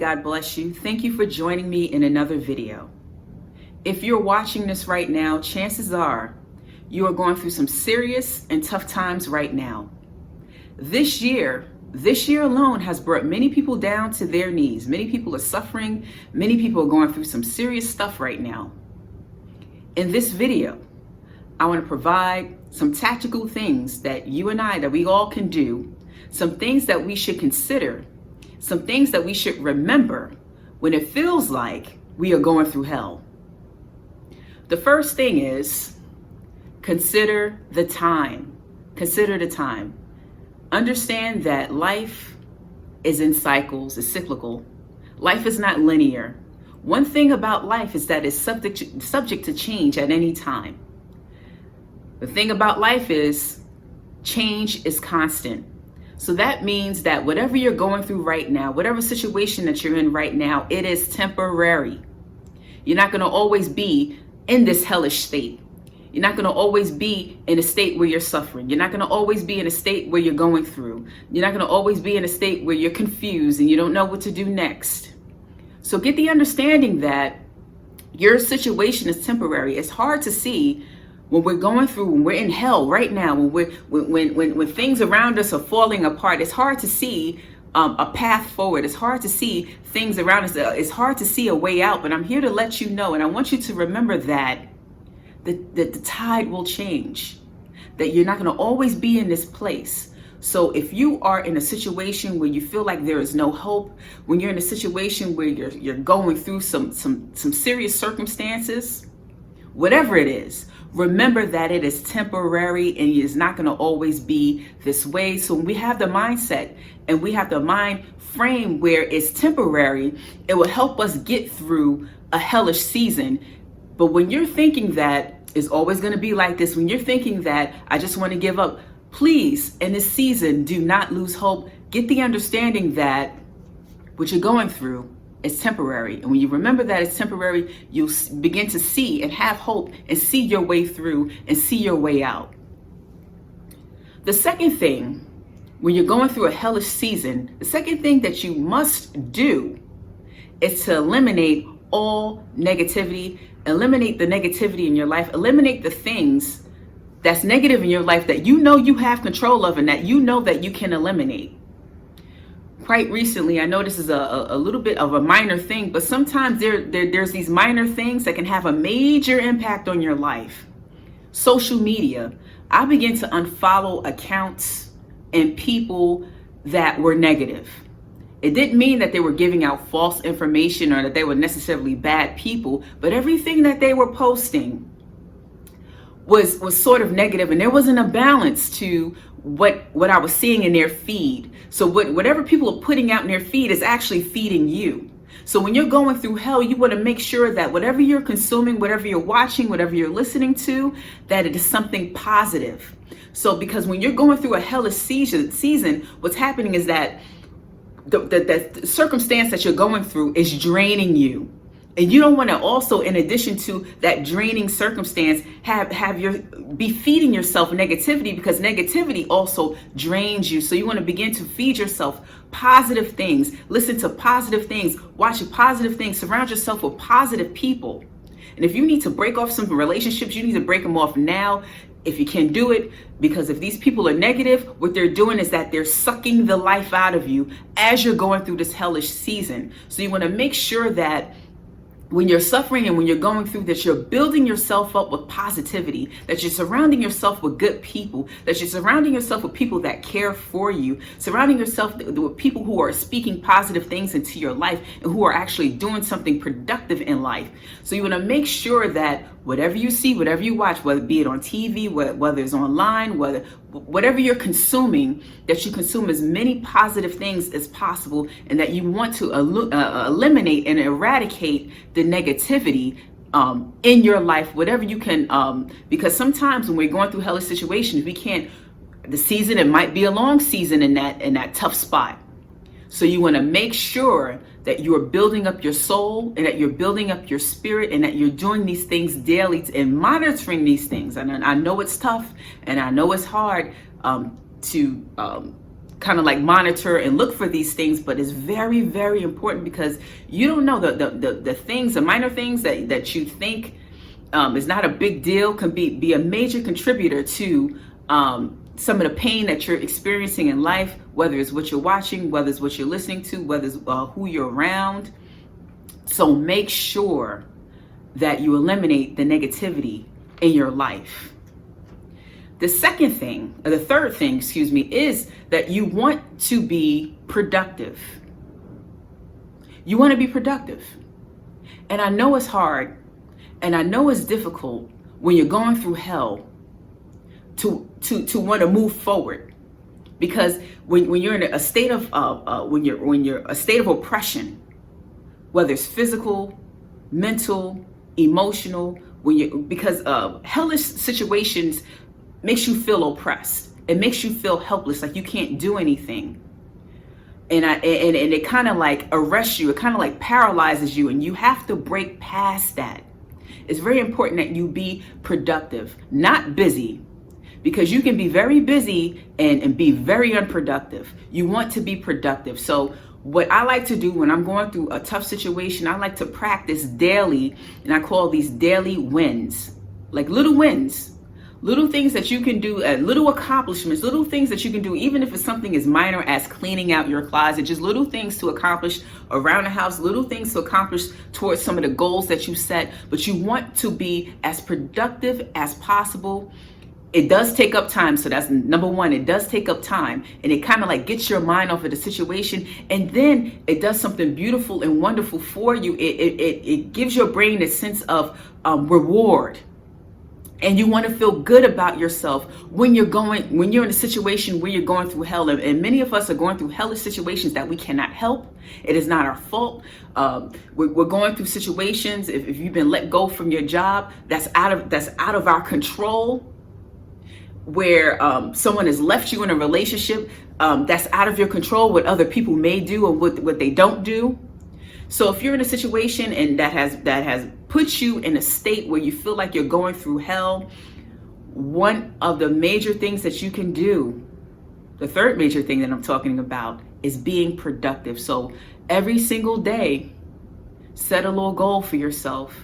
God bless you. Thank you for joining me in another video. If you're watching this right now, chances are you are going through some serious and tough times right now. This year alone has brought many people down to their knees. Many people are suffering. Many people are going through some serious stuff right now. In this video, I want to provide some tactical things that you and I, that we all can do, some things that we should consider, some things that we should remember when it feels like we are going through hell. The first thing is consider the time. Consider the time. Understand that life is in cycles, it's cyclical. Life is not linear. One thing about life is that it's subject to change at any time. The thing about life is change is constant. So that means that whatever you're going through right now, whatever situation that you're in right now, it is temporary. You're not going to always be in this hellish state. You're not going to always be in a state where you're suffering. You're not going to always be in a state where you're going through. You're not going to always be in a state where you're confused and you don't know what to do next. So get the understanding that your situation is temporary. It's hard to see when we're going through, when we're in hell right now, when things around us are falling apart. It's hard to see a path forward. It's hard to see things around us. It's hard to see a way out. But I'm here to let you know, and I want you to remember that the tide will change. That you're not going to always be in this place. So if you are in a situation where you feel like there is no hope, when you're in a situation where you're going through some serious circumstances, whatever it is, remember that it is temporary and it is not going to always be this way. So when we have the mindset and we have the mind frame where it's temporary, it will help us get through a hellish season. But when you're thinking that it's always going to be like this, when you're thinking that I just want to give up, please, in this season, do not lose hope. Get the understanding that what you're going through is temporary. And when you remember that it's temporary, you'll begin to see and have hope and see your way through and see your way out. The second thing, when you're going through a hellish season, the second thing that you must do is to eliminate all negativity. Eliminate the negativity in your life. Eliminate the things that's negative in your life that you know you have control of and that you know that you can eliminate. Quite recently, I know this is a little bit of a minor thing, but sometimes there's these minor things that can have a major impact on your life. Social media. I began to unfollow accounts and people that were negative. It didn't mean that they were giving out false information or that they were necessarily bad people, but everything that they were posting was sort of negative, and there wasn't a balance to what I was seeing in their feed. So whatever people are putting out in their feed is actually feeding you. So when you're going through hell, you want to make sure that whatever you're consuming, whatever you're watching, whatever you're listening to, that it is something positive. So because when you're going through a hellish season, what's happening is that the circumstance that you're going through is draining you. And you don't want to also, in addition to that draining circumstance, be feeding yourself negativity, because negativity also drains you. So you want to begin to feed yourself positive things, listen to positive things, watch positive things, surround yourself with positive people. And if you need to break off some relationships, you need to break them off now if you can do it, because if these people are negative, what they're doing is that they're sucking the life out of you as you're going through this hellish season. So you want to make sure that when you're suffering and when you're going through that, you're building yourself up with positivity, that you're surrounding yourself with good people, that you're surrounding yourself with people that care for you, surrounding yourself with people who are speaking positive things into your life and who are actually doing something productive in life. So you want to make sure that whatever you see, whatever you watch, whether it be it on TV, whether it's online, whatever you're consuming, that you consume as many positive things as possible, and that you want to eliminate and eradicate the negativity in your life, whatever you can, because sometimes when we're going through hellish situations, it might be a long season in that tough spot. So you want to make sure that you are building up your soul and that you're building up your spirit and that you're doing these things daily and monitoring these things. And I know it's tough and I know it's hard to kind of like monitor and look for these things, but it's very, very important because you don't know the things, the minor things that you think is not a big deal can be a major contributor to some of the pain that you're experiencing in life, whether it's what you're watching, whether it's what you're listening to, whether it's who you're around. So make sure that you eliminate the negativity in your life. The third thing, is that you want to be productive. You want to be productive. And I know it's hard, and I know it's difficult when you're going through hell to want to move forward. Because when you're in a state of when you're a state of oppression, whether it's physical, mental, emotional, because hellish situations makes you feel oppressed. It makes you feel helpless, like you can't do anything. And it kind of like arrests you. It kind of like paralyzes you, and you have to break past that. It's very important that you be productive, not busy, because you can be very busy and be very unproductive. You want to be productive. So what I like to do when I'm going through a tough situation, I like to practice daily, and I call these daily wins, like little wins. Little things that you can do, little accomplishments, little things that you can do, even if it's something as minor as cleaning out your closet, just little things to accomplish around the house, little things to accomplish towards some of the goals that you set. But you want to be as productive as possible. It does take up time. So that's number one. It does take up time, and it kind of like gets your mind off of the situation. And then it does something beautiful and wonderful for you. It gives your brain a sense of reward. And you want to feel good about yourself when you're in a situation where you're going through hell. And many of us are going through hellish situations that we cannot help. It is not our fault. We're going through situations, if you've been let go from your job, that's out of our control. Where someone has left you in a relationship that's out of your control, what other people may do or what they don't do. So if you're in a situation and that has put you in a state where you feel like you're going through hell, one of the major things that you can do, the third major thing that I'm talking about, is being productive. So every single day, set a little goal for yourself.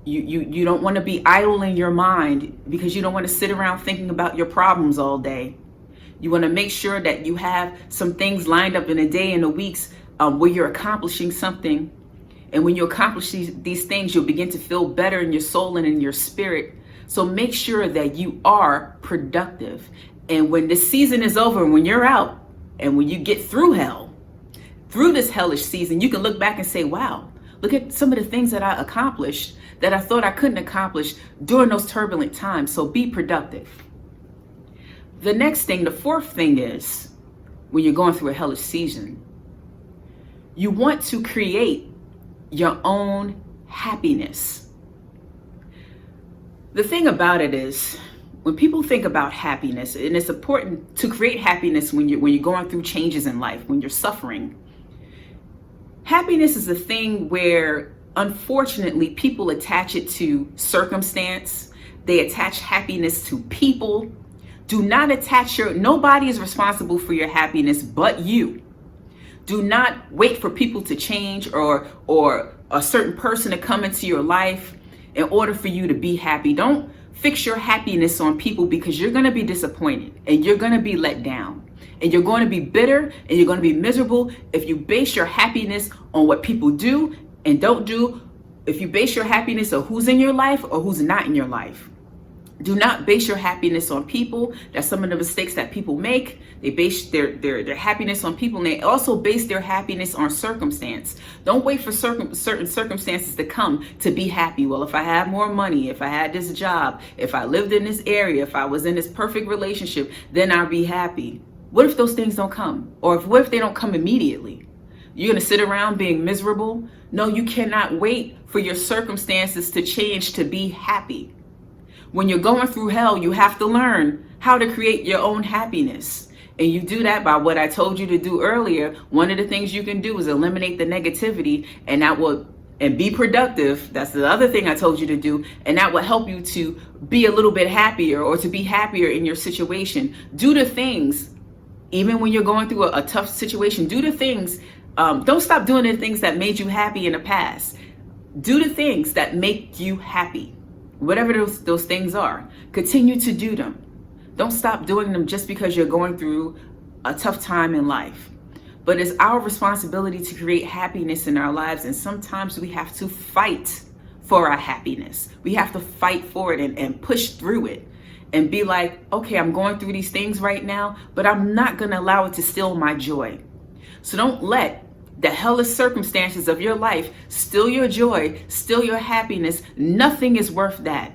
You don't want to be idle in your mind, because you don't want to sit around thinking about your problems all day. You want to make sure that you have some things lined up in a day and a weeks where you're accomplishing something. And when you accomplish these things, you'll begin to feel better in your soul and in your spirit. So make sure that you are productive. And when this season is over, when you're out, and when you get through hell, through this hellish season, you can look back and say, wow, look at some of the things that I accomplished that I thought I couldn't accomplish during those turbulent times. So be productive. The next thing, the fourth thing is, when you're going through a hellish season, you want to create your own happiness. The thing about it is, when people think about happiness, and it's important to create happiness when you're going through changes in life, when you're suffering. Happiness is a thing where, unfortunately, people attach it to circumstance. They attach happiness to people. Do not attach nobody is responsible for your happiness but you. Do not wait for people to change or a certain person to come into your life in order for you to be happy. Don't fix your happiness on people, because you're going to be disappointed and you're going to be let down and you're going to be bitter and you're going to be miserable if you base your happiness on what people do and don't do. If you base your happiness on who's in your life or who's not in your life. Do not base your happiness on people. That's some of the mistakes that people make. They base their happiness on people, and they also base their happiness on circumstance. Don't wait for certain circumstances to come to be happy. Well, if I had more money, if I had this job, if I lived in this area, if I was in this perfect relationship, then I'll be happy. What if those things don't come? Or what if they don't come immediately? You're going to sit around being miserable? No, you cannot wait for your circumstances to change to be happy. When you're going through hell, you have to learn how to create your own happiness. And you do that by what I told you to do earlier. One of the things you can do is eliminate the negativity, and be productive. That's the other thing I told you to do. And that will help you to be a little bit happier, or to be happier in your situation. Do the things Even when you're going through a tough situation, do the things, don't stop doing the things that made you happy in the past. Do the things that make you happy. Whatever those things are, continue to do them. Don't stop doing them just because you're going through a tough time in life. But it's our responsibility to create happiness in our lives. And sometimes we have to fight for our happiness. We have to fight for it and push through it and be like, okay, I'm going through these things right now, but I'm not going to allow it to steal my joy. So don't let the hellish circumstances of your life steal your joy, steal your happiness. Nothing is worth that.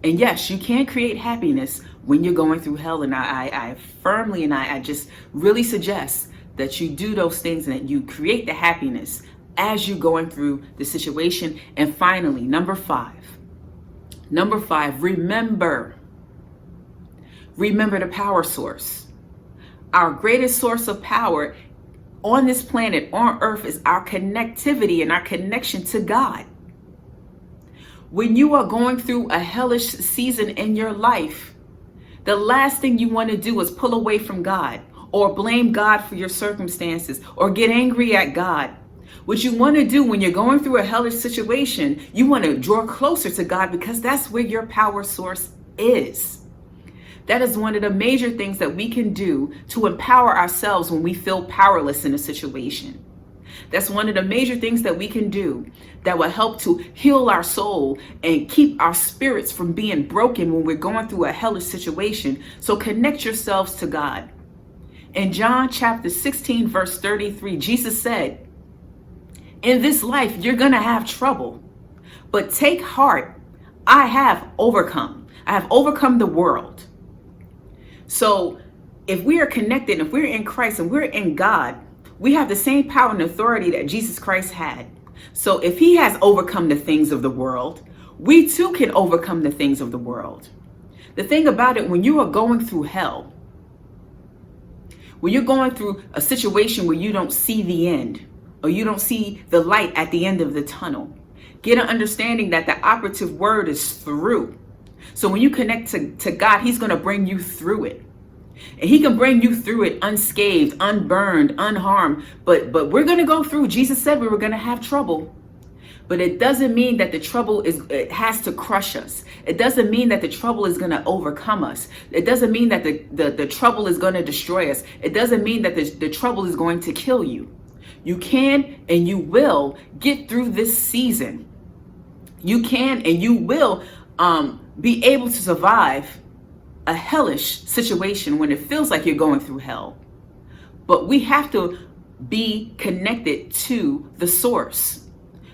And yes, you can create happiness when you're going through hell. And I firmly and I just really suggest that you do those things and that you create the happiness as you're going through the situation. And finally, number five, remember the power source. Our greatest source of power on this planet, on earth, is our connectivity and our connection to God. When you are going through a hellish season in your life, the last thing you want to do is pull away from God or blame God for your circumstances or get angry at God. What you want to do when you're going through a hellish situation, you want to draw closer to God, because that's where your power source is. That is one of the major things that we can do to empower ourselves when we feel powerless in a situation. That's one of the major things that we can do that will help to heal our soul and keep our spirits from being broken when we're going through a hellish situation. So connect yourselves to God. In John chapter 16, verse 33, Jesus said, in this life, you're going to have trouble, but take heart. I have overcome. I have overcome the world. So if we are connected, if we're in Christ and we're in God, we have the same power and authority that Jesus Christ had. So if he has overcome the things of the world, we too can overcome the things of the world. The thing about it, when you are going through hell, when you're going through a situation where you don't see the end, or you don't see the light at the end of the tunnel, get an understanding that the operative word is through. So when you connect to God, he's going to bring you through it. And he can bring you through it unscathed, unburned, unharmed. But we're going to go through. Jesus said we were going to have trouble. But it doesn't mean that the trouble it has to crush us. It doesn't mean that the trouble is going to overcome us. It doesn't mean that the trouble is going to destroy us. It doesn't mean that the trouble is going to kill you. You can and you will get through this season. You can and you will be able to survive a hellish situation when it feels like you're going through hell. But we have to be connected to the source,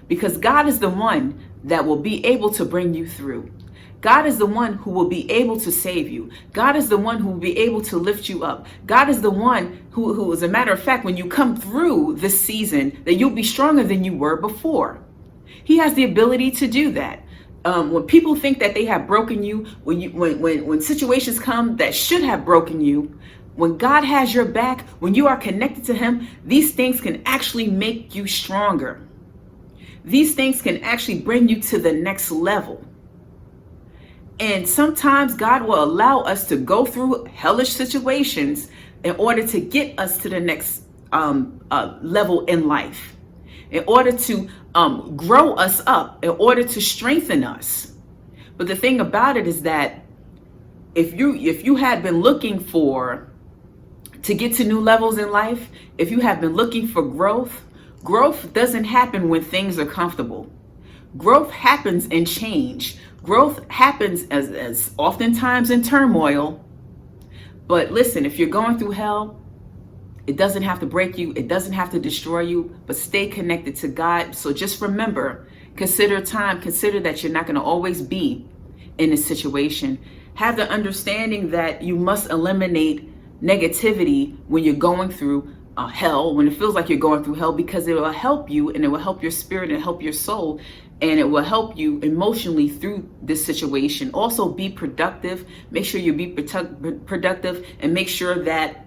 because God is the one that will be able to bring you through. God is the one who will be able to save you. God is the one who will be able to lift you up. God is the one who, as a matter of fact, when you come through this season, that you'll be stronger than you were before. He has the ability to do that. When people think that they have broken you, when situations come that should have broken you, when God has your back, when you are connected to him, these things can actually make you stronger. These things can actually bring you to the next level. And sometimes God will allow us to go through hellish situations in order to get us to the next level in life, in order to grow us up, in order to strengthen us. But the thing about it is that if you had been looking to get to new levels in life, if you have been looking for growth doesn't happen when things are comfortable. Growth happens in change. Growth happens as oftentimes in turmoil. But listen, if you're going through hell, it doesn't have to break you. It doesn't have to destroy you, but stay connected to God. So just remember, consider time, consider that you're not going to always be in a situation. Have the understanding that you must eliminate negativity when you're going through hell, when it feels like you're going through hell, because it will help you and it will help your spirit and help your soul, and it will help you emotionally through this situation. Also be productive. Make sure you be productive and make sure that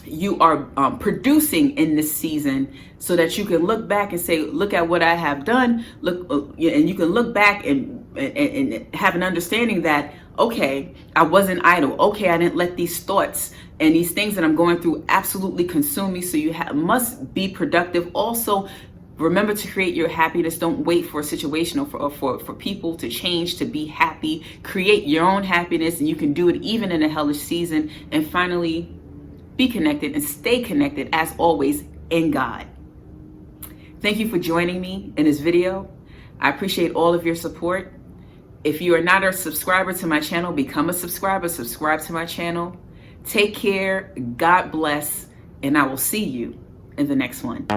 you are producing in this season, so that you can look back and say, look at what I have done. Look, and you can look back and have an understanding that Okay, I wasn't idle. Okay, I didn't let these thoughts and these things that I'm going through absolutely consume me. So you must be productive. Also, remember to create your happiness. Don't wait for a situation or for people to change to be happy. Create your own happiness, and you can do it even in a hellish season. And finally, be connected and stay connected as always in God. Thank you for joining me in this video. I appreciate all of your support. If you are not a subscriber to my channel, become a subscriber. Subscribe to my channel. Take care. God bless. And I will see you in the next one.